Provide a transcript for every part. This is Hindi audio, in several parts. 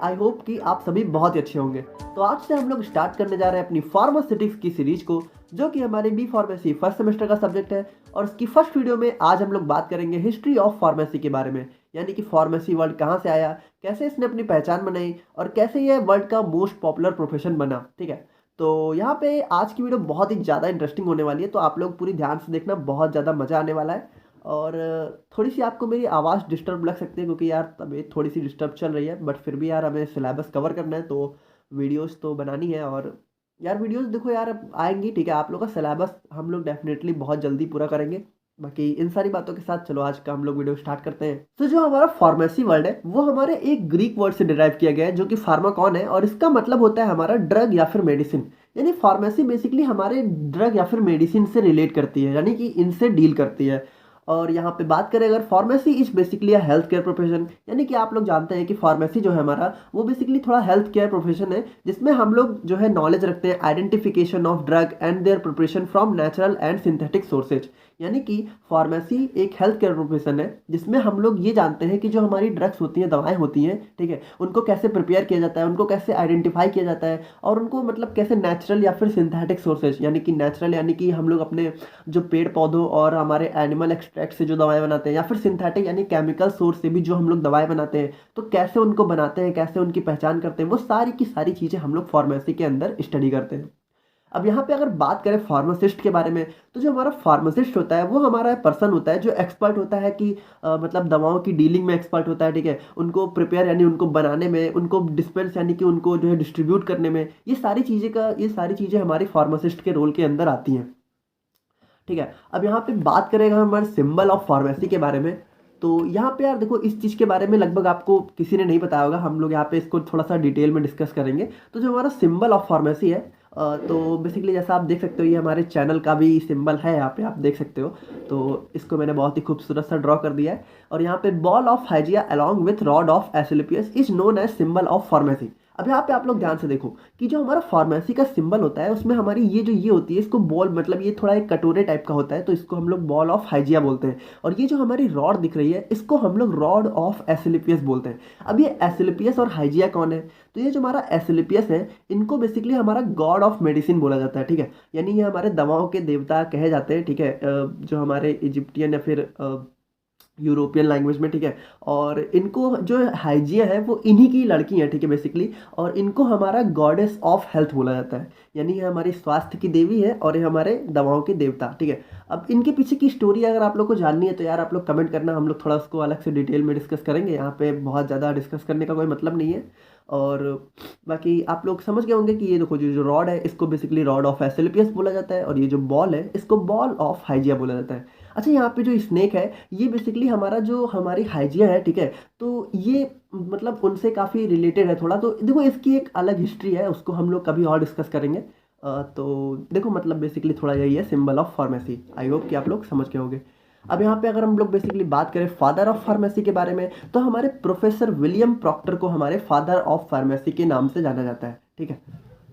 आई होप कि आप सभी बहुत ही अच्छे होंगे। तो आज से हम लोग स्टार्ट करने जा रहे हैं अपनी फार्मास्यूटिक्स की सीरीज को, जो कि हमारी बी फार्मेसी फर्स्ट सेमेस्टर का सब्जेक्ट है। और इसकी फर्स्ट वीडियो में आज हम लोग बात करेंगे हिस्ट्री ऑफ फार्मेसी के बारे में, यानी कि फार्मेसी वर्ड कहाँ से आया, कैसे इसने अपनी पहचान बनाई और कैसे यह वर्ल्ड का मोस्ट पॉपुलर प्रोफेशन बना। ठीक है, तो यहाँ पे आज की वीडियो बहुत ही ज़्यादा इंटरेस्टिंग होने वाली है, तो आप लोग पूरी ध्यान से देखना, बहुत ज़्यादा मज़ा आने वाला है। और थोड़ी सी आपको मेरी आवाज़ डिस्टर्ब लग सकती है क्योंकि यार तबीयत थोड़ी सी डिस्टर्ब चल रही है, बट फिर भी यार हमें सिलेबस कवर करना है, तो वीडियोस तो बनानी है। और यार वीडियोस देखो यार अब आएंगी, ठीक है, आप लोग का सिलेबस हम लोग डेफिनेटली बहुत जल्दी पूरा करेंगे। बाकी इन सारी बातों के साथ चलो आज का हम लोग वीडियो स्टार्ट करते हैं। तो जो हमारा फार्मेसी वर्ड है वो हमारे एक ग्रीक वर्ड से डिराइव किया गया है, जो कि फार्माकॉन है, और इसका मतलब होता है हमारा ड्रग या फिर मेडिसिन। यानी फार्मेसी बेसिकली हमारे ड्रग या फिर मेडिसिन से रिलेट करती है, यानी कि इनसे डील करती है। और यहाँ पे बात करें अगर, pharmacy is basically a health care profession, यानी कि आप लोग जानते हैं कि फार्मेसी जो है हमारा वो बेसिकली थोड़ा हेल्थ केयर प्रोफेशन है, जिसमें हम लोग जो है नॉलेज रखते हैं identification of drug and there preparation from natural and synthetic sources. यानी कि फार्मेसी एक हेल्थ केयर प्रोफेशन है जिसमें हम लोग ये जानते हैं कि जो हमारी ड्रग्स होती हैं, दवाएं होती हैं, ठीक है, उनको कैसे प्रिपेयर किया जाता है, उनको कैसे आइडेंटिफाई किया जाता है, और उनको मतलब कैसे नेचुरल या फिर सिंथेटिक सोर्सेज, यानी कि नेचुरल यानी कि हम लोग अपने जो पेड़ पौधों और हमारे एनिमल एक्सट्रैक्ट से जो दवाएं बनाते हैं, या फिर सिंथेटिक यानी केमिकल सोर्स से भी जो हम लोग दवाएं बनाते हैं, तो कैसे उनको बनाते हैं, कैसे उनकी पहचान करते हैं, वो सारी की सारी चीज़ें हम लोग फार्मेसी के अंदर स्टडी करते हैं। अब यहाँ पे अगर बात करें फार्मासिस्ट के बारे में, तो जो हमारा फार्मासिस्ट होता है वो हमारा पर्सन होता है जो एक्सपर्ट होता है कि मतलब दवाओं की डीलिंग में एक्सपर्ट होता है, ठीक है, उनको प्रिपेयर यानी उनको बनाने में, उनको डिस्पेंस यानी कि उनको जो है डिस्ट्रीब्यूट करने में, ये सारी चीज़ें हमारी फार्मासिस्ट के रोल के अंदर आती हैं। ठीक है, अब यहाँ पे बात करेगा हमारे सिंबल ऑफ फार्मेसी के बारे में। तो यहाँ पे यार देखो, इस चीज़ के बारे में लगभग आपको किसी ने नहीं बताया होगा, हम लोग यहाँ पे इसको थोड़ा सा डिटेल में डिस्कस करेंगे। तो जो हमारा सिंबल ऑफ फार्मेसी है, तो बेसिकली जैसा आप देख सकते हो, ये हमारे चैनल का भी सिंबल है, यहाँ पे आप देख सकते हो। तो इसको मैंने बहुत ही खूबसूरत सा ड्रॉ कर दिया है। और यहाँ पे ball of Hygieia along with rod of Asclepius is known as symbol of pharmacy. अब यहाँ पे आप लोग ध्यान से देखो कि जो हमारा फार्मेसी का सिंबल होता है उसमें हमारी ये होती है, इसको बॉल मतलब ये थोड़ा एक कटोरे टाइप का होता है, तो इसको हम लोग बॉल ऑफ हाइजिया बोलते हैं। और ये जो हमारी रॉड दिख रही है इसको हम लोग रॉड ऑफ एसिलिपियस बोलते हैं। अब ये एसिलिपियस और हाइजिया कौन है? तो ये जो हमारा एसिलिपियस है, इनको बेसिकली हमारा गॉड ऑफ मेडिसिन बोला जाता है, ठीक है, यानी ये हमारे दवाओं के देवता कहे जाते हैं, ठीक है, जो हमारे इजिप्टियन या फिर यूरोपियन लैंग्वेज में, ठीक है। और इनको जो हाइजिया है वो इन्हीं की लड़की है, ठीक है, बेसिकली। और इनको हमारा गॉडेस ऑफ हेल्थ बोला जाता है, यानी ये हमारी स्वास्थ्य की देवी है और ये हमारे दवाओं के देवता, ठीक है। अब इनके पीछे की स्टोरी अगर आप लोग को जाननी है तो यार आप लोग कमेंट करना, हम लोग थोड़ा उसको अलग से डिटेल में डिस्कस करेंगे। यहाँ पे बहुत ज़्यादा डिस्कस करने का कोई मतलब नहीं है। और बाकी आप लोग समझ गए होंगे कि ये देखो, जो जो रॉड है इसको बेसिकली रॉड ऑफ एसिलिपियस बोला जाता है, और ये जो बॉल है इसको बॉल ऑफ हाइजिया बोला जाता है। अच्छा, यहाँ पे जो स्नेक है ये बेसिकली हमारा जो हमारी हाइजिया है, ठीक है, तो ये मतलब उनसे काफ़ी रिलेटेड है थोड़ा। तो देखो इसकी एक अलग हिस्ट्री है, उसको हम लोग कभी और डिस्कस करेंगे। तो देखो मतलब बेसिकली थोड़ा यही है symbol of pharmacy. I hope कि आप लोग समझ गए होंगे। अब यहाँ पे अगर हम लोग बेसिकली बात करें फादर ऑफ फार्मेसी के बारे में, तो हमारे प्रोफेसर विलियम प्रॉक्टर को हमारे फादर ऑफ फार्मेसी के नाम से जाना जाता है, ठीक है।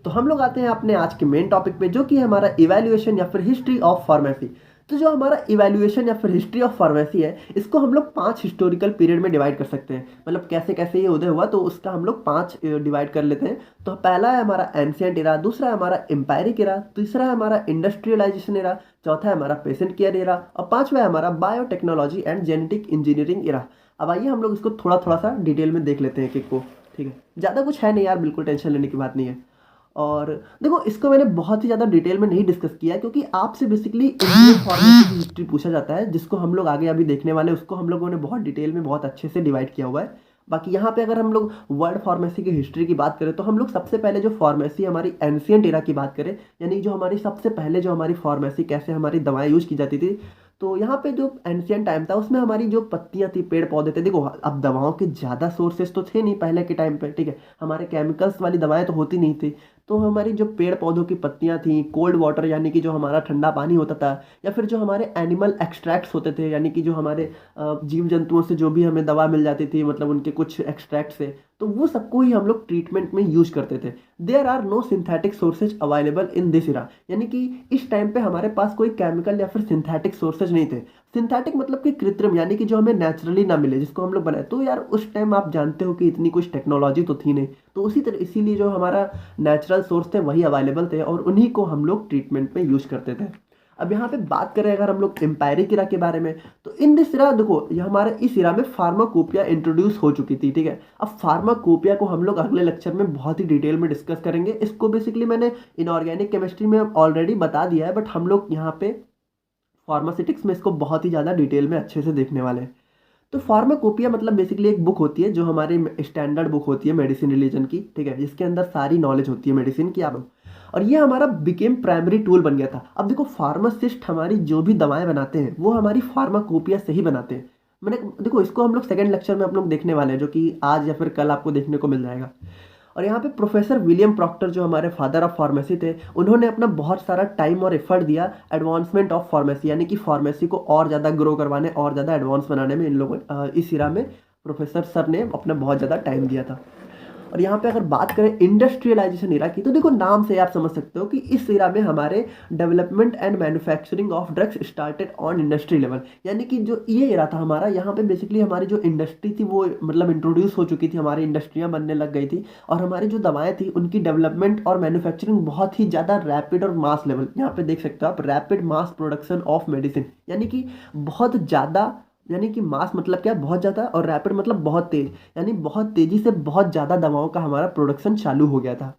तो हम लोग आते हैं अपने आज के मेन टॉपिक पे, जो कि है हमारा इवैल्यूएशन या फिर हिस्ट्री ऑफ फार्मेसी। तो जो हमारा इवैल्यूएशन या फिर हिस्ट्री ऑफ फार्मेसी है, इसको हम लोग 5 हिस्टोरिकल पीरियड में डिवाइड कर सकते हैं। मतलब कैसे कैसे ये उदय हुआ, तो उसका हम लोग 5 डिवाइड कर लेते हैं। तो पहला है हमारा एंशियंट एरा, दूसरा है हमारा एम्पायरिक एरा, तीसरा है हमारा इंडस्ट्रियलाइजेशन एरा, चौथा है हमारा पेशेंट केयर एरा, और पांचवा है हमारा biotechnology and genetic engineering era. अब आइए हम लोग इसको थोड़ा थोड़ा सा डिटेल में देख लेते हैं एक एक को, ठीक है। ज़्यादा कुछ है नहीं यार, बिल्कुल टेंशन लेने की बात नहीं है। और देखो इसको मैंने बहुत ही ज़्यादा डिटेल में नहीं डिस्कस किया है, क्योंकि आपसे बेसिकली इंडियन फार्मेसी की हिस्ट्री पूछा जाता है, जिसको हम लोग आगे अभी देखने वाले हैं, उसको हम लोगों ने बहुत डिटेल में बहुत अच्छे से डिवाइड किया हुआ है। बाकी यहाँ पे अगर हम लोग वर्ल्ड फार्मेसी की हिस्ट्री की बात करें, तो हम लोग सबसे पहले जो फार्मेसी हमारी एंशियंट एरा की बात करें, यानी जो हमारी सबसे पहले जो हमारी फार्मेसी कैसे हमारी दवाएं यूज की जाती थी, तो यहाँ पे जो एंशियंट टाइम था उसमें हमारी जो पत्तियां थी, पेड़ पौधे थे, देखो अब दवाओं के ज़्यादा सोर्सेज तो थे नहीं पहले के टाइम पे, ठीक है, हमारे केमिकल्स वाली दवाएं तो होती नहीं थी। तो हमारी जो पेड़ पौधों की पत्तियां थी, कोल्ड वाटर यानी कि जो हमारा ठंडा पानी होता था, या फिर जो हमारे एनिमल एक्सट्रैक्ट्स होते थे, यानी कि जो हमारे जीव जंतुओं से जो भी हमें दवा मिल जाती थी, मतलब उनके कुछ एक्सट्रैक्ट से, तो वो सबको ही हम लोग ट्रीटमेंट में यूज करते थे। There are no synthetic sources available in this era, यानी कि इस टाइम पे हमारे पास कोई केमिकल या फिर सिंथेटिक सोर्सेज नहीं थे। सिंथेटिक मतलब कि कृत्रिम, यानी कि जो हमें नेचुरली ना मिले, जिसको हम लोग बनाए। तो यार उस टाइम आप जानते हो कि इतनी कुछ टेक्नोलॉजी तो थी नहीं, तो उसी तरह इसीलिए जो हमारा नेचुरल सोर्स थे वही अवेलेबल थे और उन्हीं को हम लोग ट्रीटमेंट में यूज करते थे। अब यहाँ पे बात करें अगर हम लोग एम्पायरिक इरा के बारे में, तो इन दिस इरा देखो, ये हमारे इस इरा में फार्माकोपिया इंट्रोड्यूस हो चुकी थी, ठीक है। अब फार्माकोपिया को हम लोग अगले लेक्चर में बहुत ही डिटेल में डिस्कस करेंगे। इसको बेसिकली मैंने इनऑर्गेनिक केमिस्ट्री में ऑलरेडी बता दिया है, बट हम लोग यहाँ पे फार्मास्यूटिक्स में इसको बहुत ही ज़्यादा डिटेल में अच्छे से देखने वाले हैं। तो फार्माकोपिया मतलब बेसिकली एक बुक होती है जो हमारे स्टैंडर्ड बुक होती है मेडिसिन रिलीजन की, ठीक है, जिसके अंदर सारी नॉलेज होती है मेडिसिन की आप। और ये हमारा बिकेम प्राइमरी टूल बन गया था। अब देखो फार्मासिस्ट हमारी जो भी दवाएं बनाते हैं वो हमारी फार्माकोपिया से ही बनाते हैं। मैंने देखो इसको हम लोग सेकंड लेक्चर में हम लोग देखने वाले हैं, जो कि आज या फिर कल आपको देखने को मिल जाएगा। और यहाँ पे प्रोफेसर विलियम प्रॉक्टर जो हमारे फादर ऑफ फार्मेसी थे, उन्होंने अपना बहुत सारा टाइम और एफर्ट दिया एडवांसमेंट ऑफ फार्मेसी, यानी कि फार्मेसी को और ज़्यादा ग्रो करवाने और ज़्यादा एडवांस बनाने में इन लोगों इस इरा में प्रोफेसर सर ने अपना बहुत ज़्यादा टाइम दिया था। और यहाँ पे अगर बात करें इंडस्ट्रियलाइजेशन इरा की, तो देखो नाम से आप समझ सकते हो कि इस इरा में हमारे development and manufacturing of drugs started on industry level, यानी कि जो ये इरा था हमारा, यहाँ पे बेसिकली हमारी जो इंडस्ट्री थी वो मतलब इंट्रोड्यूस हो चुकी थी, हमारी इंडस्ट्रियाँ बनने लग गई थी और हमारी जो दवाएं थी उनकी डेवलपमेंट और मैन्युफैक्चरिंग बहुत ही ज़्यादा रैपिड और मास लेवल, यहाँ पे देख सकते हो आप, rapid mass production of medicine, यानी कि बहुत ज़्यादा, यानी कि मास मतलब क्या, बहुत ज़्यादा, और रैपिड मतलब बहुत तेज, यानी बहुत तेज़ी से बहुत ज़्यादा दवाओं का हमारा प्रोडक्शन चालू हो गया था।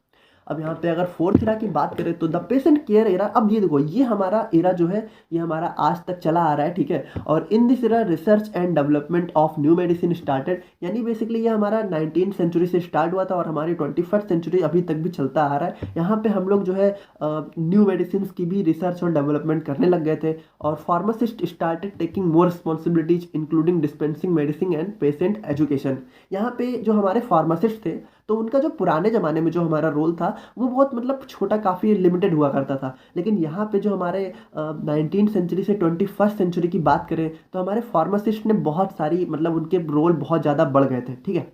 अब यहाँ पे अगर फोर्थ इरा की बात करें तो द पेशेंट केयर इरा। अब ये देखो ये हमारा इरा जो है ये हमारा आज तक चला आ रहा है, ठीक है। और इन this Ira research and development of new medicine started, यानी बेसिकली ये हमारा 19th सेंचुरी से स्टार्ट हुआ था और हमारी 21st सेंचुरी अभी तक भी चलता आ रहा है। यहाँ पे हम लोग जो है न्यू मेडिसिन की भी रिसर्च और डेवलपमेंट करने लग गए थे और pharmacist started taking more responsibilities including dispensing medicine and patient education. यहाँ पे जो हमारे फार्मासिस्ट थे तो उनका जो पुराने ज़माने में जो हमारा रोल था वो बहुत मतलब छोटा, काफ़ी लिमिटेड हुआ करता था। लेकिन यहाँ पे जो हमारे 19th सेंचुरी से 21st सेंचुरी की बात करें तो हमारे फार्मासिस्ट ने बहुत सारी मतलब उनके रोल बहुत ज़्यादा बढ़ गए थे, ठीक है।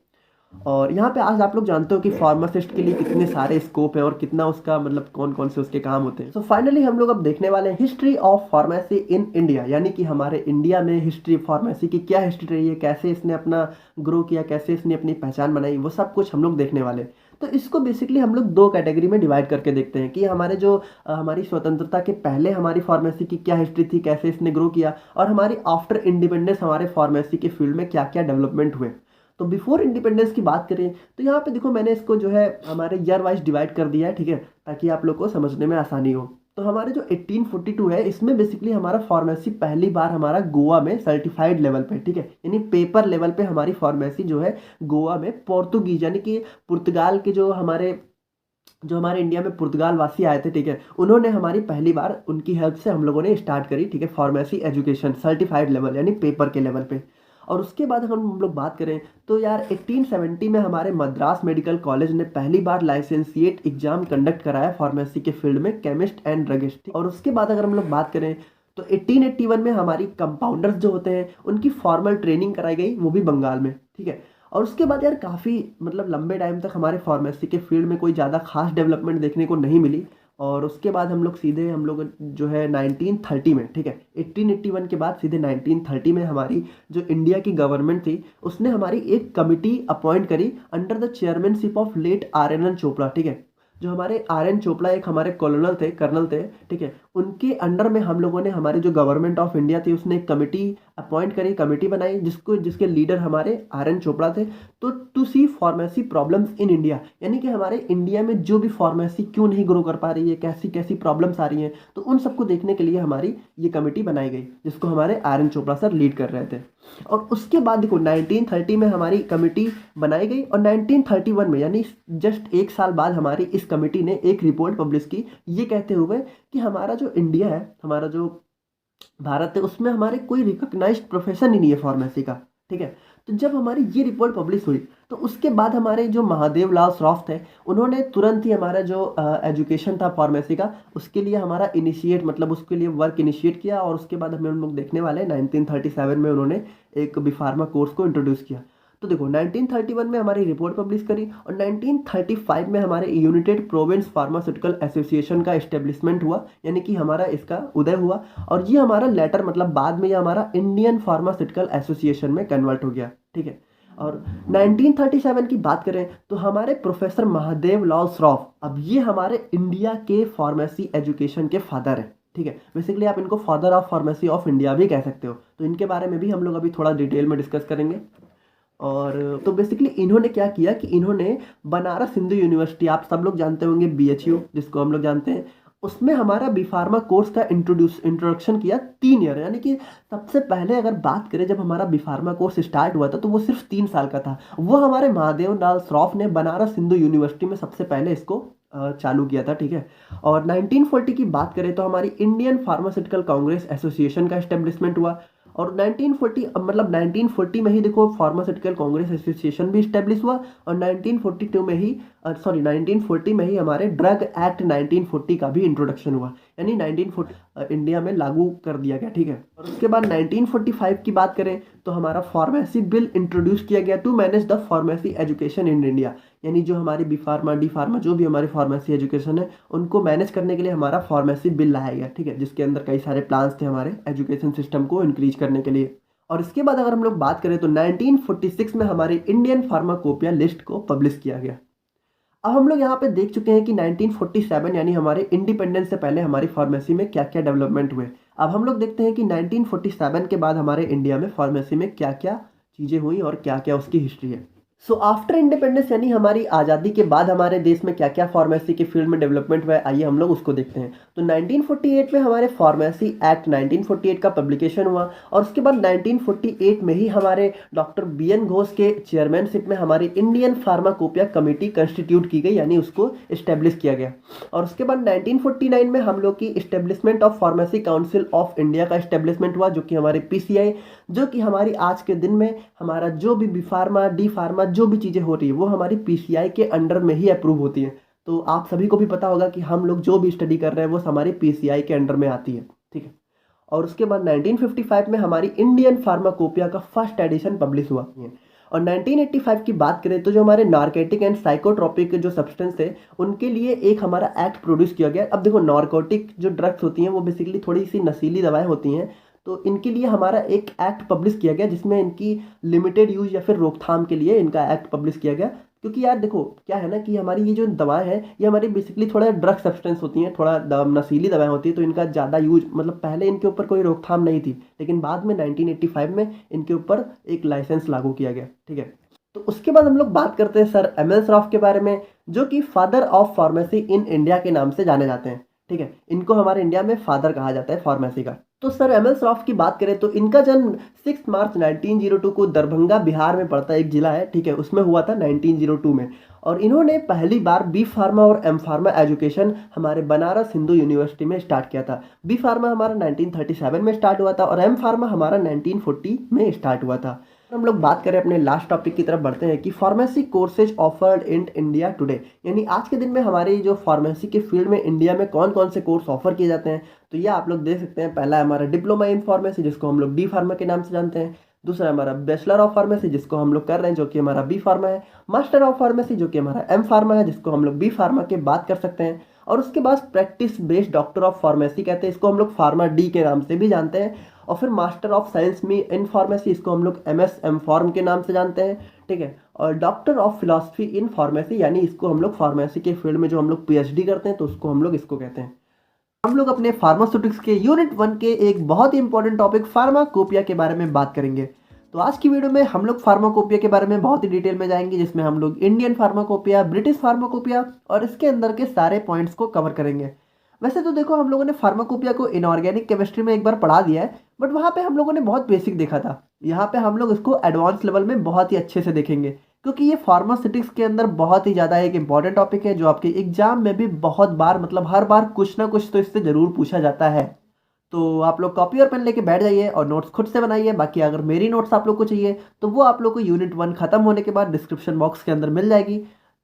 और यहाँ पे आज आप लोग जानते हो कि फार्मासिस्ट के लिए कितने सारे स्कोप है और कितना उसका मतलब कौन कौन से उसके काम होते हैं। सो फाइनली हम लोग अब देखने वाले हैं history of pharmacy in India, यानी कि हमारे इंडिया में हिस्ट्री फार्मेसी की क्या हिस्ट्री रही है, कैसे इसने अपना ग्रो किया, कैसे इसने अपनी पहचान बनाई, वो सब कुछ हम लोग देखने वाले हैं। तो इसको बेसिकली हम लोग दो कैटेगरी में डिवाइड करके देखते हैं कि हमारे जो हमारी स्वतंत्रता के पहले हमारी फार्मेसी की क्या हिस्ट्री थी, कैसे इसने ग्रो किया, और हमारी आफ्टर इंडिपेंडेंस हमारे फार्मेसी के फील्ड में क्या क्या डेवलपमेंट हुए। तो बिफोर इंडिपेंडेंस की बात करें तो यहाँ पे देखो मैंने इसको जो है हमारे ईयर वाइज डिवाइड कर दिया है, ठीक है, ताकि आप लोग को समझने में आसानी हो। तो हमारे जो 1842 है इसमें बेसिकली हमारा फार्मेसी पहली बार हमारा गोवा में सर्टिफाइड लेवल पे, ठीक है, यानी पेपर लेवल पे हमारी फार्मेसी जो है गोवा में पोर्तुगीज, यानी कि पुर्तगाल के जो हमारे इंडिया में पुर्तगाल वासी आए थे, ठीक है, उन्होंने हमारी पहली बार उनकी हेल्प से हम लोगों ने स्टार्ट करी, ठीक है, फार्मेसी एजुकेशन सर्टिफाइड लेवल यानी पेपर के लेवल पे। और उसके बाद हम लोग बात करें तो यार 1870 में हमारे मद्रास मेडिकल कॉलेज ने पहली बार लाइसेंसिएट एग्जाम कंडक्ट कराया फार्मेसी के फील्ड में, केमिस्ट एंड ड्रगिस्ट। और उसके बाद अगर हम लोग बात करें तो 1881 में हमारी कंपाउंडर्स जो होते हैं उनकी फॉर्मल ट्रेनिंग कराई गई, वो भी बंगाल में, ठीक है। और उसके बाद यार काफ़ी मतलब लंबे टाइम तक हमारे फार्मेसी के फील्ड में कोई ज़्यादा खास डेवलपमेंट देखने को नहीं मिली। और उसके बाद हम लोग जो है 1930 में, ठीक है, 1881 के बाद सीधे 1930 में हमारी जो इंडिया की गवर्नमेंट थी उसने हमारी एक कमिटी अपॉइंट करी under the chairmanship of late RNN Chopra, ठीक है। जो हमारे RN चोपड़ा एक हमारे कर्नल थे, ठीक है, उनके अंडर में हम लोगों ने हमारी जो गवर्नमेंट ऑफ इंडिया थी उसने एक कमिटी अपॉइंट करी, कमिटी बनाई जिसके लीडर हमारे RN चोपड़ा थे। तो to see pharmacy problems in India, यानी कि हमारे इंडिया में जो भी फार्मेसी क्यों नहीं ग्रो कर पा रही है, कैसी कैसी प्रॉब्लम्स आ रही हैं, तो उन सबको देखने के लिए हमारी ये कमेटी बनाई गई जिसको हमारे RN चोपड़ा सर लीड कर रहे थे। और उसके बाद देखो 1930 में हमारी कमेटी बनाई गई और 1931 में यानी जस्ट एक साल बाद हमारी इस कमेटी ने एक रिपोर्ट पब्लिश की, ये कहते हुए कि हमारा जो इंडिया है, हमारा जो भारत है, उसमें हमारे कोई रिकॉग्नाइज्ड प्रोफेशन ही नहीं है फार्मेसी का, ठीक है। तो जब हमारी ये रिपोर्ट पब्लिश हुई तो उसके बाद हमारे जो महादेव लाल श्रॉफ थे उन्होंने तुरंत ही हमारा जो एजुकेशन था फार्मेसी का उसके लिए हमारा उसके लिए वर्क इनिशिएट किया। और उसके बाद हम लोग देखने वाले 1937 में उन्होंने एक बिफार्मा कोर्स को इंट्रोड्यूस किया। तो देखो 1931 में हमारी रिपोर्ट पब्लिश करी और 1935 में हमारे यूनाइटेड प्रोविंस फार्मास्यूटिकल एसोसिएशन का एस्टेब्लिशमेंट हुआ, यानी कि हमारा इसका उदय हुआ। और ये हमारा लेटर मतलब बाद में ये हमारा इंडियन फार्मास्यूटिकल एसोसिएशन में कन्वर्ट हो गया, ठीक है। और 1937 की बात करें तो हमारे प्रोफेसर महादेव लाल श्रॉफ, अब ये हमारे इंडिया के फार्मेसी एजुकेशन के फादर हैं, ठीक है। बेसिकली आप इनको father of pharmacy of India भी कह सकते हो, तो इनके बारे में भी हम लोग अभी थोड़ा डिटेल में डिस्कस करेंगे। और तो बेसिकली इन्होंने क्या किया कि इन्होंने बनारस हिंदू यूनिवर्सिटी, आप सब लोग जानते होंगे BHU जिसको हम लोग जानते हैं, उसमें हमारा बी फार्मा कोर्स का इंट्रोडक्शन किया 3 ईयर, यानी कि सबसे पहले अगर बात करें जब हमारा बी फार्मा कोर्स स्टार्ट हुआ था तो वो सिर्फ 3 साल का था। वो हमारे महादेव लाल श्रॉफ ने बनारस हिंदू यूनिवर्सिटी में सबसे पहले इसको चालू किया था, ठीक है। और 1940 की बात करें तो हमारी इंडियन फार्मास्यूटिकल कांग्रेस एसोसिएशन का एस्टेब्लिशमेंट हुआ। और 1940 मतलब 1940 में ही देखो फार्मास्यूटिकल कांग्रेस एसोसिएशन भी स्टैब्लिश हुआ। और 1942 में ही 1940 में ही हमारे ड्रग एक्ट 1940 का भी इंट्रोडक्शन हुआ, यानी 1940 इंडिया में लागू कर दिया गया, ठीक है। और उसके बाद 1945 की बात करें तो हमारा फार्मेसी बिल इंट्रोड्यूस किया गया to manage the pharmacy education in India, यानी जो हमारी बी फार्मा डी फार्मा जो भी हमारी फार्मेसी एजुकेशन है उनको मैनेज करने के लिए हमारा फार्मेसी बिल लाया गया, ठीक है, जिसके अंदर कई सारे प्लान्स थे हमारे एजुकेशन सिस्टम को इंक्रीज करने के लिए। और इसके बाद अगर हम लोग बात करें तो 1946 में हमारी इंडियन फार्माकोपिया लिस्ट को पब्लिश किया गया। अब हम लोग यहाँ पे देख चुके हैं कि 1947 यानी हमारे इंडिपेंडेंस से पहले हमारी फार्मेसी में क्या क्या डेवलपमेंट हुए। अब हम लोग देखते हैं कि 1947 के बाद हमारे इंडिया में फार्मेसी में क्या क्या चीज़ें हुई और क्या क्या उसकी हिस्ट्री है। सो आफ्टर इंडिपेंडेंस यानी हमारी आज़ादी के बाद हमारे देश में क्या क्या फार्मेसी के फील्ड में डेवलपमेंट हुआ है, आइए हम लोग उसको देखते हैं। तो 1948 में हमारे फार्मेसी एक्ट 1948 का पब्लिकेशन हुआ। और उसके बाद 1948 में ही हमारे डॉक्टर BN घोष के चेयरमैनशिप में हमारी इंडियन फार्माकोपिया कमेटी कंस्टिट्यूट की गई, यानी उसको इस्टेब्लिश किया गया। और उसके बाद 1949 में हम लोग की establishment of pharmacy council of India का इस्टेब्लिशमेंट हुआ, जो कि हमारे PCI, जो कि हमारी आज के दिन में हमारा जो भी बी फार्मा डी फार्मा जो भी चीज़ें हो रही है वो हमारी PCI के अंडर में ही अप्रूव होती है। तो आप सभी को भी पता होगा कि हम लोग जो भी स्टडी कर रहे हैं वो हमारी PCI के अंडर में आती है, ठीक है। और उसके बाद 1955 में हमारी इंडियन फार्माकोपिया का फर्स्ट एडिशन पब्लिश हुआ। और 1985 की बात करें तो जो हमारे नार्कोटिक एंड साइकोट्रोपिक जो सब्सटेंस है उनके लिए एक हमारा एक्ट प्रोड्यूस किया गया। अब देखो नार्कोटिक जो ड्रग्स होती हैं वो बेसिकली थोड़ी सी नशीली दवाएं होती हैं, तो इनके लिए हमारा एक एक्ट पब्लिश किया गया जिसमें इनकी लिमिटेड यूज या फिर रोकथाम के लिए इनका एक्ट पब्लिश किया गया। क्योंकि यार देखो क्या है ना कि हमारी ये जो दवाएं हैं ये हमारी बेसिकली थोड़ा ड्रग सब्सटेंस होती हैं, थोड़ा नशीली दवाएं होती हैं, तो इनका ज़्यादा यूज मतलब पहले इनके ऊपर कोई रोकथाम नहीं थी, लेकिन बाद में 1985 में इनके ऊपर एक लाइसेंस लागू किया गया, ठीक है। तो उसके बाद हम लोग बात करते हैं सर ML श्रॉफ के बारे में, जो कि father of pharmacy in India के नाम से जाने जाते हैं, ठीक है। इनको हमारे इंडिया में फादर कहा जाता है फार्मेसी का। तो सर ML श्रॉफ की बात करें तो इनका जन्म 6 मार्च 1902 को दरभंगा बिहार में पड़ता है, एक जिला है, ठीक है, उसमें हुआ था 1902 में। और इन्होंने पहली बार बी फार्मा और एम फार्मा एजुकेशन हमारे बनारस हिंदू यूनिवर्सिटी में स्टार्ट किया था। बी फार्मा हमारा 1937 में स्टार्ट हुआ था और एम फार्मा हमारा 1940 में स्टार्ट हुआ था। हम लोग बात करें अपने लास्ट टॉपिक की तरफ बढ़ते हैं कि pharmacy courses offered in India today, यानी आज के दिन में हमारी जो फार्मेसी के फील्ड में इंडिया में कौन कौन से कोर्स ऑफर किए जाते हैं। तो ये आप लोग देख सकते हैं, पहला है हमारा डिप्लोमा इन फार्मेसी जिसको हम लोग डी फार्मा के नाम से जानते हैं। दूसरा हमारा बैचलर ऑफ फार्मेसी जिसको हम लोग कर रहे हैं जो कि हमारा बी फार्मा है। मास्टर ऑफ फार्मेसी जो कि हमारा एम फार्मा है जिसको हम लोग बी फार्मा के बात कर सकते हैं। और उसके बाद practice based doctor of pharmacy कहते हैं, इसको हम लोग फार्मा डी के नाम से भी जानते हैं। और फिर मास्टर ऑफ साइंस में इन फार्मेसी, इसको हम लोग MS एम फार्म के नाम से जानते हैं, ठीक है। और doctor of philosophy in pharmacy, यानी इसको हम लोग फार्मेसी के फील्ड में जो हम लोग PhD करते हैं तो उसको हम लोग इसको कहते हैं। हम लोग अपने फार्मास्यूटिक्स के यूनिट 1 के एक बहुत ही इंपॉर्टेंट टॉपिक फार्माकोपिया के बारे में बात करेंगे। तो आज की वीडियो में हम लोग फार्माकोपिया के बारे में बहुत ही डिटेल में जाएंगे, जिसमें हम लोग इंडियन फार्माकोपिया, ब्रिटिश फार्माकोपिया और इसके अंदर के सारे पॉइंट्स को कवर करेंगे। वैसे तो देखो हम लोगों ने फार्माकोपिया को इनऑर्गेनिक केमिस्ट्री में एक बार पढ़ा दिया है, बट वहाँ पे हम लोगों ने बहुत बेसिक देखा था। यहाँ पे हम लोग इसको एडवांस लेवल में बहुत ही अच्छे से देखेंगे, क्योंकि ये फार्मास्यूटिक्स के अंदर बहुत ही ज़्यादा एक इंपॉर्टेंट टॉपिक है जो आपके एग्जाम में भी बहुत बार मतलब हर बार कुछ ना कुछ तो इससे ज़रूर पूछा जाता है। तो आप लोग कॉपी और पेन लेके बैठ जाइए और नोट्स खुद से बनाइए। बाकी अगर मेरी नोट्स आप लोग को चाहिए तो वो आप लोग को यूनिट 1 खत्म होने के बाद डिस्क्रिप्शन बॉक्स के अंदर मिल जाएगी।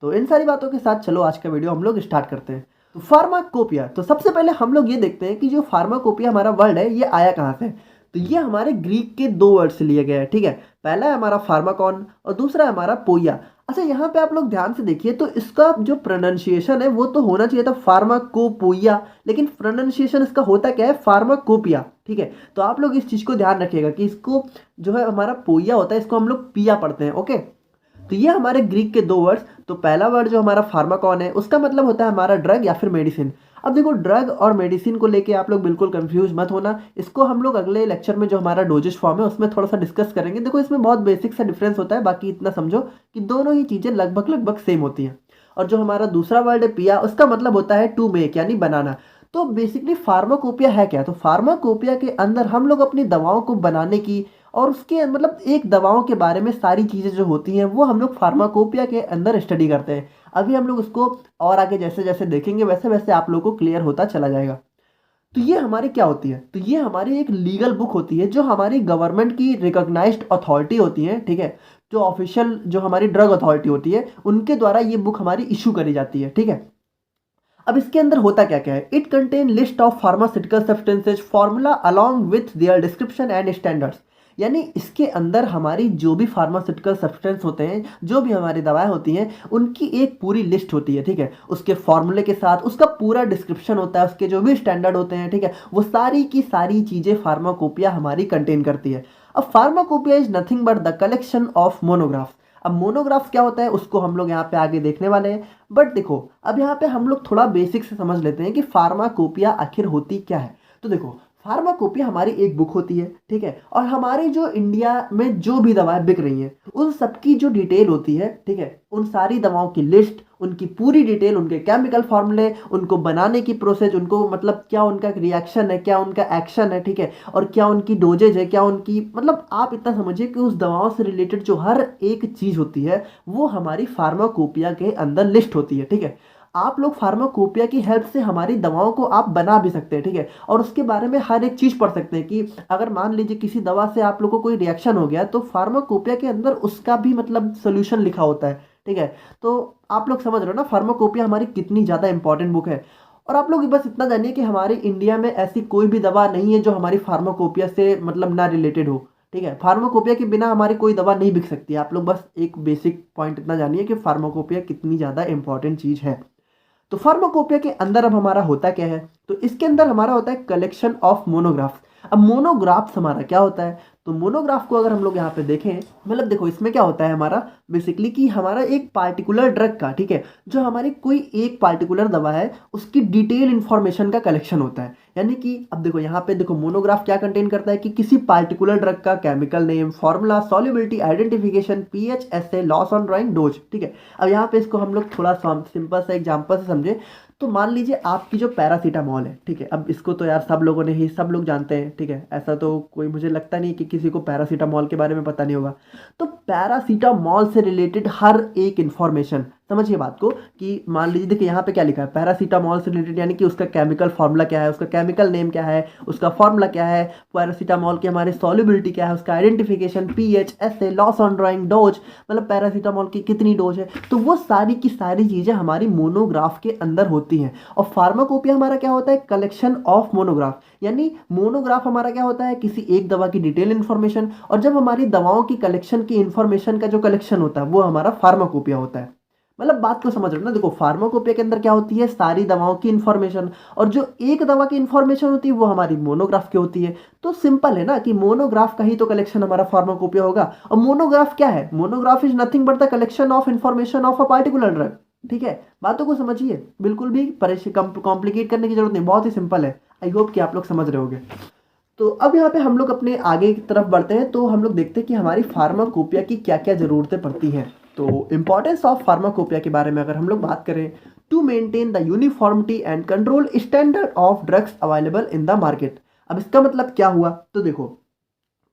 तो इन सारी बातों के साथ चलो आज का वीडियो हम लोग स्टार्ट करते हैं। तो फार्माकोपिया, तो सबसे पहले हम लोग ये देखते हैं कि जो फार्माकोपिया हमारा वर्ड है ये आया कहाँ से। तो ये हमारे ग्रीक के 2 वर्ड से लिए गए हैं, ठीक है। पहला है हमारा फार्माकॉन और दूसरा है हमारा पोया। अच्छा, यहाँ पे आप लोग ध्यान से देखिए तो इसका जो प्रोनाउंसिएशन है वो तो होना चाहिए था फार्माकोपोइया, लेकिन प्रोनाउंसिएशन इसका होता क्या है, फार्माकोपिया। ठीक है, तो आप लोग इस चीज़ को ध्यान रखिएगा कि इसको जो है हमारा पोइया होता है इसको हम लोग पिया पढ़ते हैं। ओके, तो ये हमारे ग्रीक के दो वर्ड्स। तो पहला वर्ड जो हमारा फार्माकॉन है उसका मतलब होता है हमारा ड्रग या फिर मेडिसिन। अब देखो, ड्रग और मेडिसिन को लेके आप लोग बिल्कुल कंफ्यूज मत होना, इसको हम लोग अगले लेक्चर में जो हमारा डोजेज फॉर्म है उसमें थोड़ा सा डिस्कस करेंगे। देखो, इसमें बहुत बेसिक सा डिफरेंस होता है, बाकी इतना समझो कि दोनों ही चीज़ें लगभग लगभग सेम होती हैं। और जो हमारा दूसरा वर्ड है पिया, उसका मतलब होता है टू मेक यानी बनाना। तो बेसिकली फार्माकोपिया है क्या, तो फार्माकोपिया के अंदर हम लोग अपनी दवाओं को बनाने की और उसके मतलब एक दवाओं के बारे में सारी चीज़ें जो होती हैं वो हम लोग फार्माकोपिया के अंदर स्टडी करते हैं। अभी हम लोग उसको और आगे जैसे जैसे देखेंगे वैसे वैसे आप लोगों को क्लियर होता चला जाएगा। तो ये हमारी क्या होती है, तो ये हमारी एक लीगल बुक होती है जो हमारी गवर्नमेंट की रिकॉग्नाइज्ड अथॉरिटी होती है। ठीक है, जो ऑफिशियल जो हमारी ड्रग अथॉरिटी होती है उनके द्वारा ये बुक हमारी इशू करी जाती है। ठीक है, अब इसके अंदर होता क्या क्या है, it contain list of pharmaceutical substances formula along with their description and standards. यानी इसके अंदर हमारी जो भी फार्मास्यूटिकल सब्सटेंस होते हैं, जो भी हमारी दवाएं होती हैं, उनकी एक पूरी लिस्ट होती है। ठीक है, उसके फॉर्मूले के साथ उसका पूरा डिस्क्रिप्शन होता है, उसके जो भी स्टैंडर्ड होते हैं। ठीक है, वो सारी की सारी चीज़ें फार्माकोपिया हमारी कंटेन करती है। अब pharmacopoeia is nothing but the collection of monographs. अब मोनोग्राफ क्या होता है उसको हम लोग यहाँ पे आगे देखने वाले हैं, बट देखो अब यहाँ पे हम लोग थोड़ा बेसिक से समझ लेते हैं कि फार्माकोपिया आखिर होती क्या है। तो देखो, फार्माकोपिया हमारी एक बुक होती है। ठीक है, और हमारी जो इंडिया में जो भी दवाएं बिक रही हैं उन सबकी जो डिटेल होती है, ठीक है, उन सारी दवाओं की लिस्ट, उनकी पूरी डिटेल, उनके केमिकल फॉर्मूले, उनको बनाने की प्रोसेस, उनको मतलब क्या उनका रिएक्शन है, क्या उनका एक्शन है, ठीक है, और क्या उनकी डोजेज है, क्या उनकी मतलब आप इतना समझिए कि उस दवाओं से रिलेटेड जो हर एक चीज़ होती है वो हमारी फार्माकोपिया के अंदर लिस्ट होती है। ठीक है, आप लोग फार्माकोपिया की हेल्प से हमारी दवाओं को आप बना भी सकते हैं। ठीक है, और उसके बारे में हर एक चीज़ पढ़ सकते हैं कि अगर मान लीजिए किसी दवा से आप लोग को कोई रिएक्शन हो गया तो फार्माकोपिया के अंदर उसका भी मतलब सोल्यूशन लिखा होता है। ठीक है, तो आप लोग समझ रहे हो ना फार्माकोपिया हमारी कितनी ज़्यादा इंपॉर्टेंट बुक है। और आप लोग बस इतना जानिए कि हमारे इंडिया में ऐसी कोई भी दवा नहीं है जो हमारी फार्माकोपिया से मतलब ना रिलेटेड हो। ठीक है, फार्माकोपिया के बिना हमारी कोई दवा नहीं बिक सकती। आप लोग बस एक बेसिक पॉइंट इतना जानिए कि फार्माकोपिया कितनी ज़्यादा इंपॉर्टेंट चीज़ है। तो फार्माकोपिया के अंदर अब हमारा होता क्या है, तो इसके अंदर हमारा होता है कलेक्शन ऑफ मोनोग्राफ्स। अब मोनोग्राफ्स हमारा क्या होता है, तो मोनोग्राफ को अगर हम लोग यहाँ पे देखें, मतलब देखो इसमें क्या होता है हमारा बेसिकली कि हमारा एक पार्टिकुलर ड्रग का, ठीक है, जो हमारी कोई एक पार्टिकुलर दवा है उसकी डिटेल इंफॉर्मेशन का कलेक्शन होता है। यानी कि अब देखो यहाँ पे देखो मोनोग्राफ क्या कंटेन करता है कि किसी पार्टिकुलर ड्रग का chemical name, formula, solubility, identification, pH, assay, loss on drying, dose. ठीक है, अब यहाँ पे इसको हम लोग थोड़ा सिंपल सा एग्जांपल से समझे तो मान लीजिए आपकी जो पैरासीटामॉल है, ठीक है, अब इसको तो यार सब लोगों ने ही सब लोग जानते हैं। ठीक है, ऐसा तो कोई मुझे लगता नहीं कि किसी को पैरासीटामॉल के बारे में पता नहीं होगा। तो पैरासीटामॉल से रिलेटेड हर एक इंफॉर्मेशन, समझिए बात को कि मान लीजिए देखिए यहाँ पे क्या लिखा है, पैरासीटामॉल से रिलेटेड, यानी कि उसका केमिकल फार्मूला क्या है, उसका केमिकल नेम क्या है, उसका फार्मूला क्या है, पैरासीटामॉल की हमारी सॉल्युबिलिटी क्या है, उसका identification, pH, assay, loss on drying, dose, मतलब पैरासीटामॉल की कितनी डोज है, तो वो सारी की सारी चीज़ें हमारी मोनोग्राफ के अंदर होती हैं। और फार्माकोपिया हमारा क्या होता है, कलेक्शन ऑफ मोनोग्राफ। यानी मोनोग्राफ हमारा क्या होता है, किसी एक दवा की डिटेल इंफॉर्मेशन, और जब हमारी दवाओं की कलेक्शन की इंफॉर्मेशन का जो कलेक्शन होता है वो हमारा फार्माकोपिया होता है। मतलब बात को समझ रहे हो ना, देखो फार्माकोपिया के अंदर क्या होती है, सारी दवाओं की इंफॉर्मेशन, और जो एक दवा की इंफॉर्मेशन होती है वो हमारी मोनोग्राफ की होती है। तो सिंपल है ना कि मोनोग्राफ का ही तो कलेक्शन हमारा फार्माकोपिया होगा। और मोनोग्राफ क्या है, monograph is nothing but the collection of information of a particular drug. ठीक है, बातों को समझिए, बिल्कुल भी कॉम्प्लिकेट करने की जरूरत नहीं, बहुत ही सिंपल है। आई होप कि आप लोग समझ रहे होंगे। तो अब यहाँ पे हम लोग अपने आगे की तरफ बढ़ते हैं, तो हम लोग देखते हैं कि हमारी फार्माकोपिया की क्या क्या ज़रूरतें पड़ती हैं। तो इम्पॉर्टेंस ऑफ फार्माकोपिया के बारे में अगर हम लोग बात करें, to maintain the uniformity and control standard of drugs available in the market. अब इसका मतलब क्या हुआ, तो देखो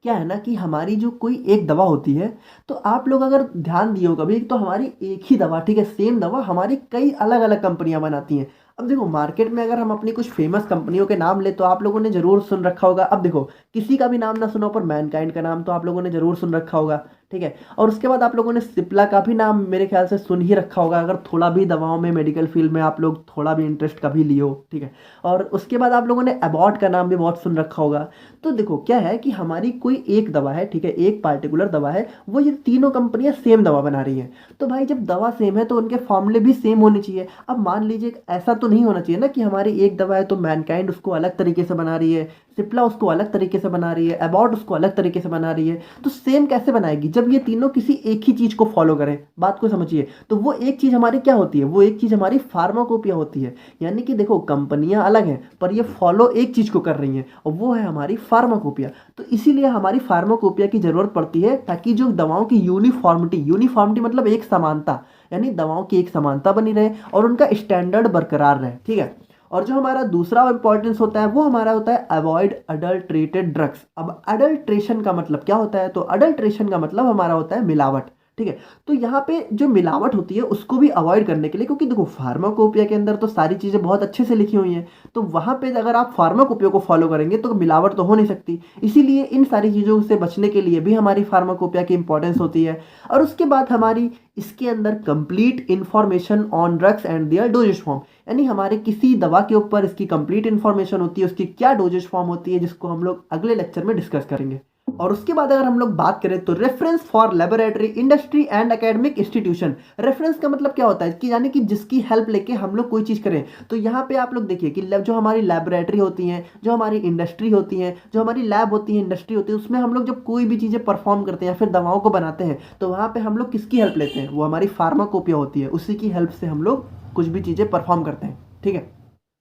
क्या है ना कि हमारी जो कोई एक दवा होती है, तो आप लोग अगर ध्यान दिए हो कभी, तो हमारी एक ही दवा, ठीक है, सेम दवा हमारी कई अलग अलग कंपनियां बनाती हैं। अब देखो मार्केट में अगर हम अपनी कुछ फेमस कंपनियों के नाम ले तो आप लोगों ने जरूर सुन रखा होगा। अब देखो किसी का भी नाम ना सुना पर मैनकाइंड का नाम तो आप लोगों ने जरूर सुन रखा होगा। ठीक है। और उसके बाद आप लोगों ने सिप्ला का भी नाम मेरे ख्याल से सुन ही रखा होगा, अगर थोड़ा भी दवाओं में मेडिकल फील्ड में आप लोग थोड़ा भी इंटरेस्ट कभी लियो, ठीक है। और उसके बाद आप लोगों ने अबॉट का नाम भी बहुत सुन रखा होगा। तो देखो क्या है कि हमारी कोई एक दवा है, ठीक है, एक पार्टिकुलर दवा है, वो ये तीनों कंपनियां सेम दवा बना रही हैं। तो भाई जब दवा सेम है तो उनके फॉर्मूले भी सेम होने चाहिए। अब मान लीजिए ऐसा तो नहीं होना चाहिए ना कि हमारी एक दवा है तो मैनकाइंड उसको अलग तरीके से बना रही है, सिप्ला उसको अलग तरीके से बना रही है, अबॉट उसको अलग तरीके से बना रही है। तो सेम कैसे बनाएगी जब ये तीनों किसी एक ही चीज को फॉलो करें? बात को समझिए। तो वो एक चीज हमारी क्या होती है? वो एक चीज हमारी फार्माकोपिया होती है। यानी कि देखो कंपनियां अलग हैं पर ये फॉलो एक चीज को कर रही हैं और वो है हमारी फार्माकोपिया। तो इसीलिए हमारी फार्माकोपिया की जरूरत पड़ती है ताकि जो दवाओं की यूनिफॉर्मिटी, यूनिफॉर्मिटी मतलब एक समानता, यानी दवाओं की एक समानता बनी रहे और उनका स्टैंडर्ड बरकरार रहे, ठीक है। और जो हमारा दूसरा इंपॉर्टेंस होता है वो हमारा होता है अवॉइड अडल्ट्रेटेड ड्रग्स। अब अडल्ट्रेशन का मतलब क्या होता है? तो अडल्ट्रेशन का मतलब हमारा होता है मिलावट, ठीक है। तो यहाँ पे जो मिलावट होती है उसको भी अवॉइड करने के लिए, क्योंकि देखो फार्माकोपिया के अंदर तो सारी चीज़ें बहुत अच्छे से लिखी हुई हैं, तो वहाँ पे अगर आप फार्माकोपिया को फॉलो करेंगे तो मिलावट तो हो नहीं सकती। इसीलिए इन सारी चीज़ों से बचने के लिए भी हमारी फार्माकोपिया की इंपॉर्टेंस होती है। और उसके बाद हमारी इसके अंदर complete information on drugs and their dosages form, यानी हमारे किसी दवा के ऊपर इसकी कंप्लीट इंफॉर्मेशन होती है, उसकी क्या डोजेज फॉर्म होती है, जिसको हम लोग अगले लेक्चर में डिस्कस करेंगे। और उसके बाद अगर हम लोग बात करें तो reference for laboratory industry and academic institution. Reference का मतलब क्या होता है कि यानी कि जिसकी हेल्प लेके हम लोग कोई चीज़ करें। तो यहाँ पे आप लोग देखिए कि जो हमारी लेबोरेटरी होती हैं, जो हमारी इंडस्ट्री होती हैं, जो हमारी लैब होती है, इंडस्ट्री होती है, उसमें हम लोग जब कोई भी चीज़ें परफॉर्म करते हैं या फिर दवाओं को बनाते हैं तो वहाँ पे हम लोग किसकी हेल्प लेते हैं? वो हमारी फार्माकोपिया होती है, उसी की हेल्प से हम लोग कुछ भी चीज़ें परफॉर्म करते हैं, ठीक है।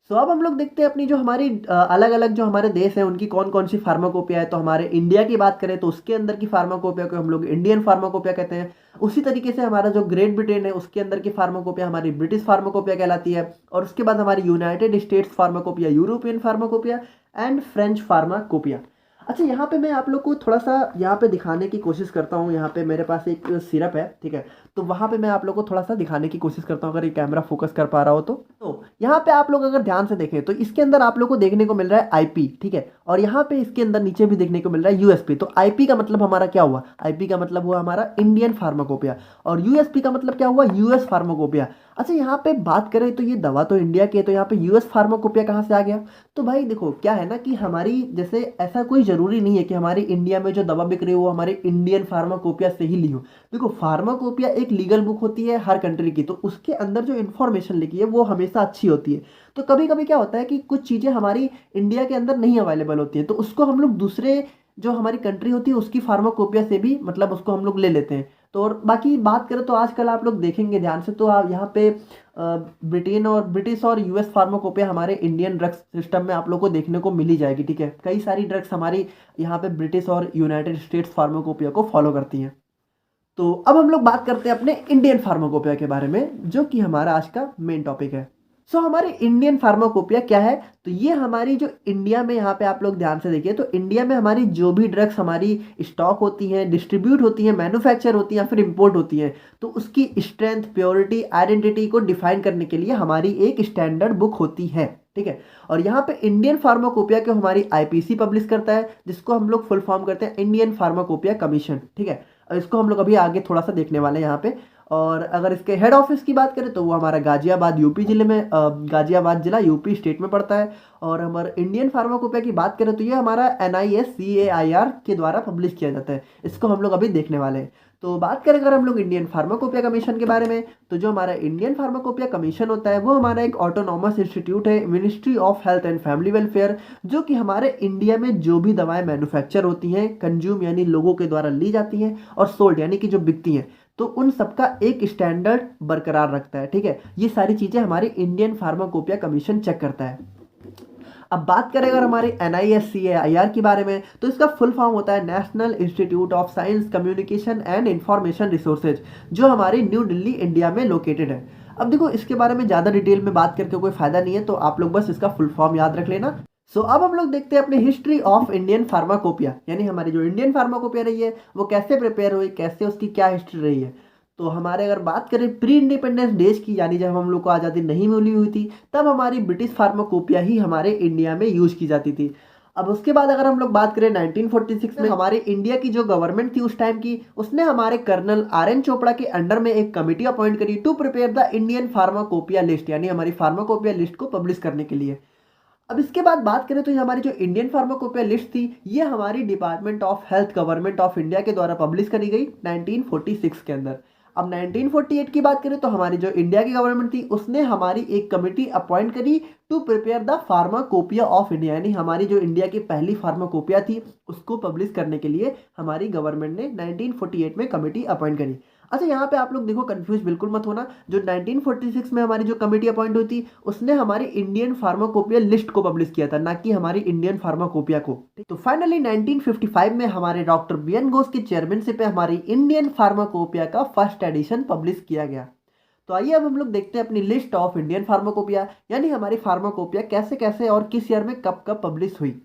तो अब हम लोग देखते हैं अपनी जो हमारी अलग अलग जो हमारे देश हैं उनकी कौन कौन सी फार्माकोपिया है। तो हमारे इंडिया की बात करें तो उसके अंदर की फार्माकोपिया को हम लोग इंडियन फार्माकोपिया कहते हैं। उसी तरीके से हमारा जो ग्रेट ब्रिटेन है उसके अंदर की फार्माकोपिया हमारी ब्रिटिश फार्माकोपिया कहलाती है। और उसके बाद हमारी United states pharmacopoeia, European pharmacopoeia and French pharmacopoeia. अच्छा, यहाँ पे मैं आप लोग को थोड़ा सा यहाँ पे दिखाने की कोशिश करता हूँ। यहाँ पे मेरे पास एक सिरप है, ठीक है। तो वहाँ पे मैं आप लोग को थोड़ा सा दिखाने की कोशिश करता हूँ, अगर ये कैमरा फोकस कर पा रहा हो तो यहाँ पे आप लोग अगर ध्यान से देखें तो इसके अंदर आप लोग को देखने को मिल रहा है आईपी, ठीक है। और यहाँ पे इसके अंदर नीचे भी देखने को मिल रहा है यूएसपी। तो आईपी का मतलब हमारा क्या हुआ? आईपी का मतलब हुआ हमारा इंडियन फार्माकोपिया, और यूएसपी का मतलब क्या हुआ? US pharmacopoeia. अच्छा, यहाँ पे बात करें तो ये दवा तो इंडिया की है, तो यहाँ पे यूएस फार्माकोपिया कहाँ से आ गया? तो भाई देखो क्या है ना कि हमारी जैसे ऐसा कोई जरूरी नहीं है कि हमारी इंडिया में जो दवा बिक रही है वो हमारे इंडियन फार्माकोपिया से ही ली हो। देखो फार्माकोपिया एक लीगल बुक होती है हर कंट्री की, तो उसके अंदर जो इन्फॉर्मेशन लिखी है वो हमेशा अच्छी होती है। तो कभी कभी क्या होता है कि कुछ चीज़ें हमारी इंडिया के अंदर नहीं अवेलेबल होती है, तो उसको हम लोग दूसरे जो हमारी कंट्री होती है उसकी फार्माकोपिया से भी मतलब उसको हम लोग ले लेते हैं। तो और बाकी बात करें तो आजकल आप लोग देखेंगे ध्यान से तो आप यहाँ पे ब्रिटेन और ब्रिटिश और यूएस फार्माकोपिया हमारे इंडियन ड्रग्स सिस्टम में आप लोग को देखने को मिली जाएगी, ठीक है। कई सारी ड्रग्स हमारी यहाँ पे ब्रिटिश और यूनाइटेड स्टेट्स फार्माकोपिया को फॉलो करती हैं। तो अब हम लोग बात करते हैं अपने इंडियन फार्माकोपिया के बारे में, जो कि हमारा आज का मेन टॉपिक है। सो हमारे इंडियन फार्माकोपिया क्या है? तो ये हमारी जो इंडिया में, यहाँ पे आप लोग ध्यान से देखिए, तो इंडिया में हमारी जो भी ड्रग्स हमारी स्टॉक होती हैं, डिस्ट्रीब्यूट होती हैं, मैन्युफैक्चर होती हैं या फिर इंपोर्ट होती हैं, तो उसकी स्ट्रेंथ, प्योरिटी, आइडेंटिटी को डिफाइन करने के लिए हमारी एक स्टैंडर्ड बुक होती है, ठीक है। और यहाँ पे इंडियन फार्माकोपिया को हमारी आईपीसी पब्लिश करता है, जिसको हम लोग फुल फॉर्म करते हैं इंडियन फार्माकोपिया कमीशन, ठीक है। और इसको हम लोग अभी आगे थोड़ा सा देखने वाले हैं यहाँ पे। और अगर इसके हेड ऑफिस की बात करें तो वो हमारा गाजियाबाद यूपी जिले में, गाजियाबाद जिला यूपी स्टेट में पड़ता है। और हमारे इंडियन फार्माकोपिया की बात करें तो ये हमारा NISCAIR के द्वारा पब्लिश किया जाता है। इसको हम लोग अभी देखने वाले हैं। तो बात करें अगर हम लोग इंडियन फार्माकोपिया कमीशन के बारे में, तो जो हमारा इंडियन फार्माकोपिया कमीशन होता है वो हमारा एक ऑटोनॉमस इंस्टीट्यूट है, ministry of health and family welfare, जो कि हमारे इंडिया में जो भी दवाएं मैन्युफैक्चर होती हैं, कंज्यूम यानी लोगों के द्वारा ली जाती हैं, और सोल्ड यानी कि जो बिकती हैं, तो उन सबका एक स्टैंडर्ड बरकरार रखता है, ठीक है। ये सारी चीज़ें हमारी इंडियन फार्माकोपिया कमीशन चेक करता है। अब बात करें अगर हमारे NISCAIR के बारे में, तो इसका फुल फॉर्म होता है national institute of science communication and information resources, जो हमारी न्यू दिल्ली इंडिया में लोकेटेड है। अब देखो इसके बारे में ज़्यादा डिटेल में बात करके कोई फायदा नहीं है, तो आप लोग बस इसका फुल फॉर्म याद रख लेना। सो अब हम लोग देखते हैं अपनी हिस्ट्री ऑफ इंडियन फार्माकोपिया, यानी हमारी जो इंडियन फार्माकोपिया रही है वो कैसे प्रिपेयर हुई, कैसे उसकी क्या हिस्ट्री रही है। तो हमारे अगर बात करें प्री इंडिपेंडेंस डेज की, यानी जब हम लोग को आज़ादी नहीं मिली हुई थी, तब हमारी ब्रिटिश फार्माकोपिया ही हमारे इंडिया में यूज की जाती थी। अब उसके बाद अगर हम लोग बात करें 1946 में हमारे इंडिया की जो गवर्नमेंट थी उस टाइम की, उसने हमारे कर्नल आर.एन. चोपड़ा के अंडर में एक कमेटी अपॉइंट करी to prepare the Indian pharmacopoeia list, यानी हमारी फार्माकोपिया लिस्ट को पब्लिश करने के लिए। अब इसके बाद बात करें तो ये हमारी जो इंडियन फार्माकोपिया लिस्ट थी, ये हमारी department of health government of India के द्वारा पब्लिश करी गई 1946 के अंदर। अब 1948 की बात करें तो हमारी जो इंडिया की गवर्नमेंट थी उसने हमारी एक कमेटी अपॉइंट करी to prepare the pharmacopoeia of India, यानी हमारी जो इंडिया की पहली फार्माकोपिया थी उसको पब्लिश करने के लिए हमारी गवर्नमेंट ने 1948 में कमेटी अपॉइंट करी। अच्छा, यहाँ पे आप लोग देखो, कंफ्यूज बिल्कुल मत होना। जो 1946 में हमारी जो कमेटी अपॉइंट हुई थी उसने हमारी इंडियन फार्माकोपिया लिस्ट को पब्लिश किया था, ना कि हमारी इंडियन फार्माकोपिया को। तो फाइनली 1955 में हमारे डॉक्टर बी.एन. घोष की चेयरमैनशिप पे हमारी इंडियन फार्माकोपिया का फर्स्ट एडिशन पब्लिश किया गया। तो आइए अब हम लोग देखते हैं अपनी लिस्ट ऑफ इंडियन फार्माकोपिया, यानी हमारी फार्माकोपिया कैसे कैसे और किस ईयर में कब कब पब्लिश हुई।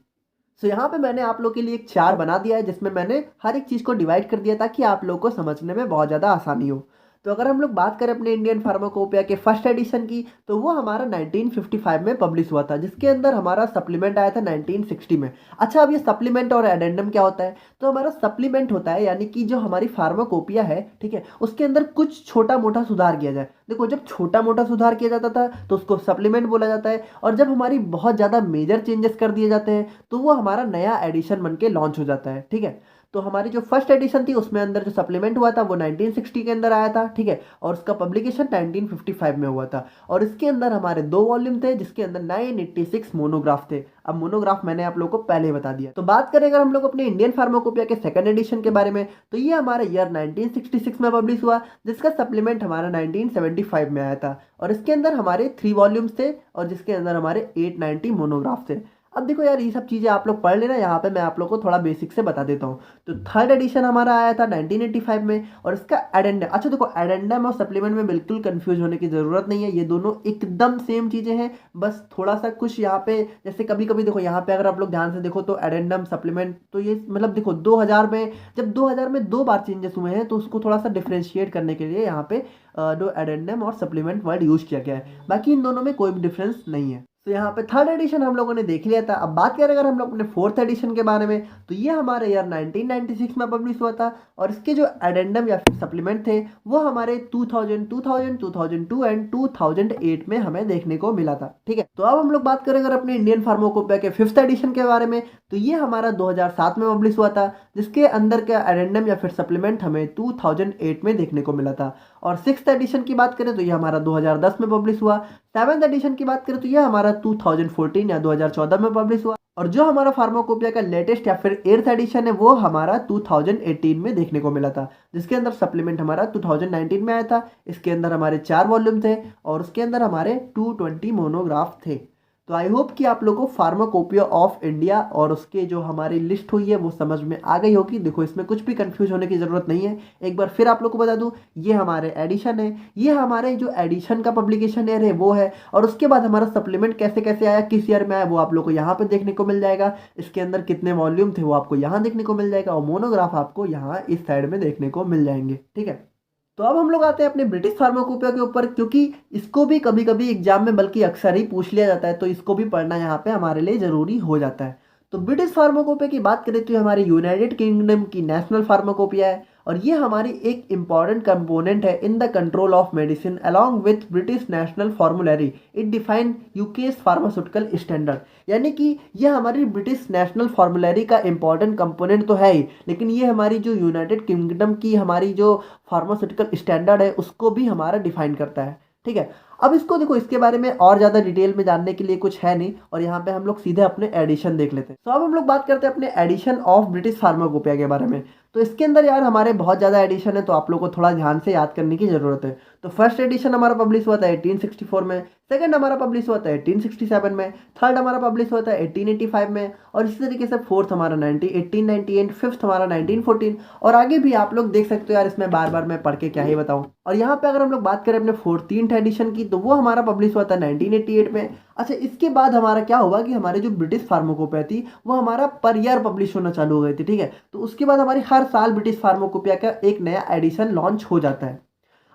तो यहाँ पे मैंने आप लोग के लिए एक चार्ट बना दिया है जिसमें मैंने हर एक चीज़ को डिवाइड कर दिया ताकि आप लोग को समझने में बहुत ज़्यादा आसानी हो। तो अगर हम लोग बात करें अपने इंडियन फार्माकोपिया के फर्स्ट एडिशन की, तो वो हमारा 1955 में पब्लिश हुआ था, जिसके अंदर हमारा सप्लीमेंट आया था 1960 में। अच्छा, अब ये सप्लीमेंट और एडेंडम क्या होता है? तो हमारा सप्लीमेंट होता है यानी कि जो हमारी फार्माकोपिया है, ठीक है, उसके अंदर कुछ छोटा मोटा सुधार किया जाए। देखो, जब छोटा मोटा सुधार किया जाता था तो उसको सप्लीमेंट बोला जाता है, और जब हमारी बहुत ज़्यादा मेजर चेंजेस कर दिए जाते हैं तो वो हमारा नया एडिशन बन के लॉन्च हो जाता है, ठीक है। तो हमारी जो फर्स्ट एडिशन थी उसमें अंदर जो सप्लीमेंट हुआ था वो 1960 के अंदर आया था, ठीक है, और उसका पब्लिकेशन 1955 में हुआ था। और इसके अंदर हमारे 2 वॉल्यूम थे जिसके अंदर 986 मोनोग्राफ थे। अब मोनोग्राफ मैंने आप लोगों को पहले ही बता दिया। तो बात करें अगर हम लोग अपने इंडियन फार्माकोपिया के सेकंड एडिशन के बारे में, तो ये हमारे ईयर 1966 में पब्लिश हुआ, जिसका सप्लीमेंट हमारा 1975 में आया था। और इसके अंदर हमारे 3 वॉल्यूम्स थे और जिसके अंदर हमारे 890 मोनोग्राफ थे। अब देखो यार, ये सब चीज़ें आप लोग पढ़ लेना, यहाँ पे मैं आप लोग को थोड़ा बेसिक से बता देता हूँ। तो थर्ड एडिशन हमारा आया था 1985 में, और इसका एडेंडम, अच्छा देखो, एडेंडम और सप्लीमेंट में बिल्कुल कंफ्यूज होने की ज़रूरत नहीं है, ये दोनों एकदम सेम चीज़ें हैं। बस थोड़ा सा कुछ यहाँ पे, जैसे कभी कभी देखो यहाँ पे अगर आप लोग ध्यान से देखो तो एडेंडम सप्लीमेंट, तो ये मतलब देखो 2000 में, जब 2000 में 2 बार चेंजेस हुए हैं तो उसको थोड़ा सा डिफ्रेंशिएट करने के लिए यहाँ पे जो एडेंडम और सप्लीमेंट वर्ड यूज किया गया है। बाकी इन दोनों में कोई भी डिफरेंस नहीं है। तो यहाँ पे थर्ड एडिशन हम लोगों ने देख लिया था। अब बात करें अगर हम लोग अपने फोर्थ एडिशन के बारे में, तो ये हमारे ईयर 1996 में पब्लिश हुआ था, और इसके जो एडेंडम या फिर सप्लीमेंट थे वो हमारे 2000, 2002 एंड 2008 में हमें देखने को मिला था, ठीक है। तो अब हम लोग बात करें अगर अपने इंडियन फार्माकोपिया के फिफ्थ एडिशन के बारे में, तो ये हमारा 2007 में पब्लिश हुआ था, जिसके अंदर का एडेंडम या फिर सप्लीमेंट हमें 2008 में देखने को मिला था। और सिक्स्थ एडिशन की बात करें तो ये हमारा 2010 में पब्लिश हुआ। सेवन्थ एडिशन की बात करें तो ये हमारा 2014 या 2014 में पब्लिश हुआ। और जो हमारा फार्माकोपिया का लेटेस्ट या फिर 8th एडिशन है वो हमारा 2018 में देखने को मिला था, जिसके अंदर सप्लीमेंट हमारा 2019 में आया था। इसके अंदर हमारे 4 वॉल्यूम थे और उसके अंदर हमारे 220 मोनोग्राफ थे। तो आई होप कि आप लोगों को फार्माकोपिया ऑफ इंडिया और उसके जो हमारी लिस्ट हुई है वो समझ में आ गई होगी। देखो, इसमें कुछ भी कंफ्यूज होने की ज़रूरत नहीं है। एक बार फिर आप लोग को बता दूं, ये हमारे एडिशन है, ये हमारे जो एडिशन का पब्लिकेशन ईयर है वो है, और उसके बाद हमारा सप्लीमेंट कैसे कैसे आया, किस ईयर में आया, वो आप लोग को यहाँ पर देखने को मिल जाएगा। इसके अंदर कितने वॉल्यूम थे वो आपको यहाँ देखने को मिल जाएगा, और मोनोग्राफ आपको यहाँ इस साइड में देखने को मिल जाएंगे, ठीक है। तो अब हम लोग आते हैं अपने ब्रिटिश फार्माकोपिया के ऊपर, क्योंकि इसको भी कभी कभी एग्जाम में बल्कि अक्सर ही पूछ लिया जाता है, तो इसको भी पढ़ना यहाँ पे हमारे लिए ज़रूरी हो जाता है। तो ब्रिटिश फार्माकोपिया की बात करें तो ये हमारी यूनाइटेड किंगडम की नेशनल फार्माकोपिया है, और ये हमारी एक इंपॉर्टेंट कंपोनेंट है in the control of medicine along with British national फार्मूलरी। It define UK's pharmaceutical standard, यानी कि ये हमारी ब्रिटिश नेशनल फार्मूलरी का इंपॉर्टेंट कंपोनेंट तो है ही, लेकिन ये हमारी जो यूनाइटेड किंगडम की हमारी जो फार्मास्यूटिकल स्टैंडर्ड है उसको भी हमारा डिफाइन करता है, ठीक है। अब इसको देखो, इसके बारे में और ज़्यादा डिटेल में जानने के लिए कुछ है नहीं, और यहाँ पे हम लोग सीधे अपने एडिशन देख लेते हैं। तो अब हम लोग बात करते हैं अपने एडिशन ऑफ ब्रिटिश फार्माकोपिया के बारे में। तो इसके अंदर यार हमारे बहुत ज़्यादा एडिशन है, तो आप लोग को थोड़ा ध्यान से याद करने की ज़रूरत है। तो फर्स्ट एडिशन हमारा पब्लिश हुआ था 1864 में, सेकंड हमारा पब्लिश हुआ था 1867 में, थर्ड हमारा पब्लिश हुआ था 1885 में, और इसी तरीके से फोर्थ हमारा 1898, फिफ्थ हमारा 1914, और आगे भी आप लोग देख सकते हो यार, इसमें बार बार मैं पढ़ के क्या ही बताऊँ। और यहाँ पे अगर हम लोग बात करें अपने 14th एडिशन की, तो वो हमारा पब्लिश हुआ था 1988 में। अच्छा, इसके बाद हमारा क्या हुआ कि हमारे जो ब्रिटिश फार्माकोपिया थी वो हमारा पर ईयर पब्लिश होना चालू हो गई थी, ठीक है। तो उसके बाद हमारी हर साल ब्रिटिश फार्माकोपिया का एक नया एडिशन लॉन्च हो जाता है।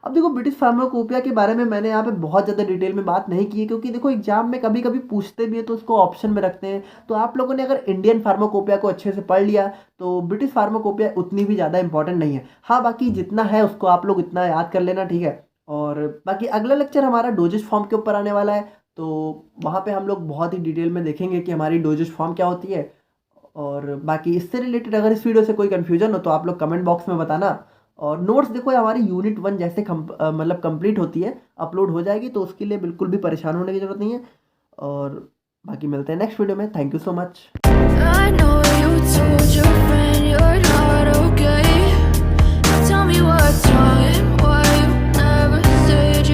अब देखो ब्रिटिश फार्माकोपिया के बारे में मैंने यहाँ पे बहुत ज़्यादा डिटेल में बात नहीं की है, क्योंकि देखो एग्जाम में कभी कभी पूछते भी है तो उसको ऑप्शन में रखते हैं। तो आप लोगों ने अगर इंडियन फार्माकोपिया को अच्छे से पढ़ लिया तो ब्रिटिश फार्माकोपिया उतनी भी ज़्यादा इंपॉर्टेंट नहीं है। हाँ, बाकी जितना है उसको आप लोग इतना याद कर लेना, ठीक है। और बाकी अगला लेक्चर हमारा डोजेज फॉर्म के ऊपर आने वाला है, तो वहाँ पे हम लोग बहुत ही डिटेल में देखेंगे कि हमारी डोजेज फॉर्म क्या होती है। और बाकी इससे रिलेटेड अगर इस वीडियो से कोई कन्फ्यूजन हो तो आप लोग कमेंट बॉक्स में बताना। और नोट्स देखो हमारी यूनिट 1 जैसे मतलब कंप्लीट होती है अपलोड हो जाएगी, तो उसके लिए बिल्कुल भी परेशान होने की ज़रूरत नहीं है। और बाकी मिलते हैं नेक्स्ट वीडियो में। Thank you so much. I know you told your friend you're not okay. Now tell me what's wrong.